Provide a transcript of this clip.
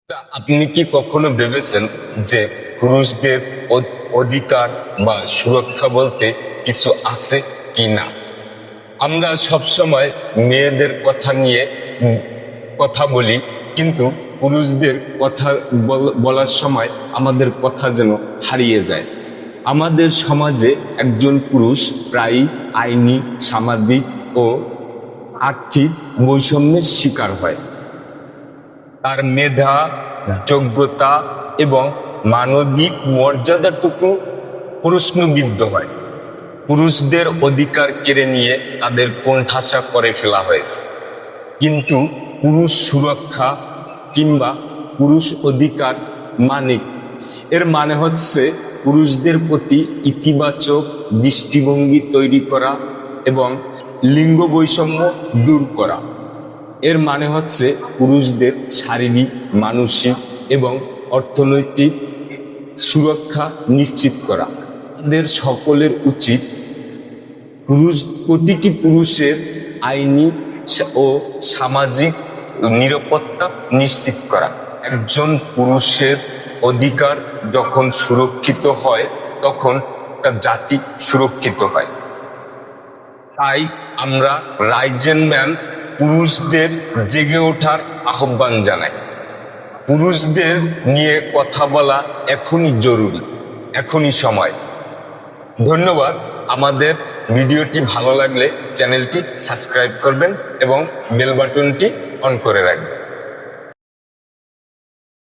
আপনি কি কখনো ভেবেছেন যে পুরুষদের অধিকার বা সুরক্ষা বলতে কিছু আছে কি না? আমরা সবসময় মেয়েদের কথা নিয়ে কথা বলি, কিন্তু পুরুষদের কথা বলার সময় আমাদের কথা যেন হারিয়ে যায়। আমাদের সমাজে একজন পুরুষ প্রায়ই আইনি, সামাজিক ও আর্থিক বৈষম্যের শিকার হয়। তার মেধা, যোগ্যতা এবং মানবিক মর্যাদাটুকু প্রশ্নবিদ্ধ হয়। পুরুষদের অধিকার কেড়ে নিয়ে তাদের কোণঠাসা করে ফেলা হয়েছে। কিন্তু পুরুষ সুরক্ষা কিংবা পুরুষ অধিকার মানে এর মানে হচ্ছে পুরুষদের প্রতি ইতিবাচক দৃষ্টিভঙ্গি তৈরি করা এবং লিঙ্গ বৈষম্য দূর করা। এর মানে হচ্ছে পুরুষদের শারীরিক, মানসিক এবং অর্থনৈতিক সুরক্ষা নিশ্চিত করা। আমাদের সকলের উচিত প্রতিটি পুরুষের আইনি ও সামাজিক নিরাপত্তা নিশ্চিত করা। একজন পুরুষের অধিকার যখন সুরক্ষিত হয়, তখন তার জাতি সুরক্ষিত হয়। তাই আমরা রাইজেন ম্যান পুরুষদের জেগে ওঠার আহ্বান জানাই। পুরুষদের নিয়ে কথা বলা এখনই জরুরি, এখনই সময়। ধন্যবাদ। আমাদের ভিডিওটি ভালো লাগলে চ্যানেলটি সাবস্ক্রাইব করবেন এবং বেল বাটনটি অন করে রাখবেন।